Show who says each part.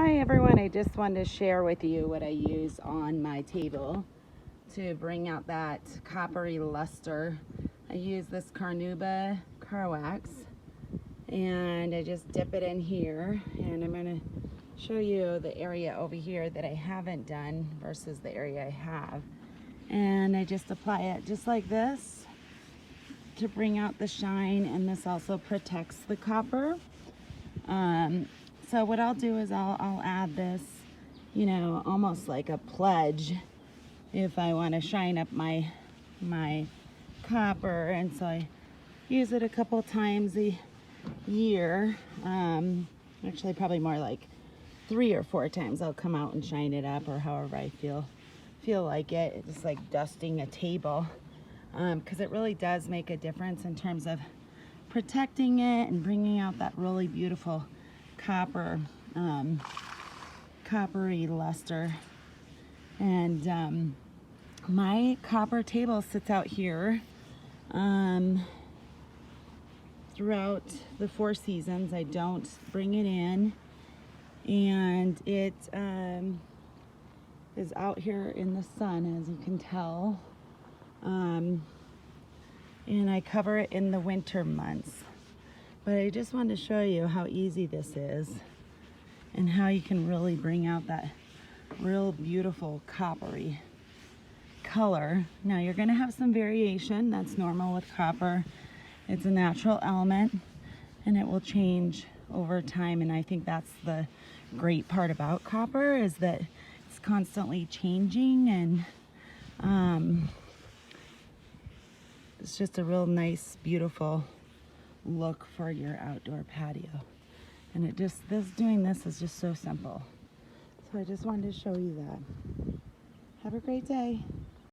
Speaker 1: Hi everyone, I just wanted to share with you what I use on my table to bring out that coppery luster. I use this Carnauba car wax and I just dip it in here, and I'm going to show you the area over here that I haven't done versus the area I have. And I just apply it just like this to bring out the shine, and this also protects the copper. So what I'll do is I'll add this, you know, almost like a pledge if I want to shine up my copper, and so I use it a couple times a year. Actually probably more like 3 or 4 times I'll come out and shine it up, or however I feel like it. It's like dusting a table, because it really does make a difference in terms of protecting it and bringing out that really beautiful coppery luster. And my copper table sits out here throughout the 4 seasons. I don't bring it in, and it is out here in the sun, as you can tell, and I cover it in the winter months. But I just wanted to show you how easy this is and how you can really bring out that real beautiful coppery color. Now you're going to have some variation. That's normal with copper. It's a natural element and it will change over time, and I think that's the great part about copper, is that it's constantly changing, and it's just a real nice, beautiful look for your outdoor patio. And doing this is just so simple. So I just wanted to show you that. Have a great day.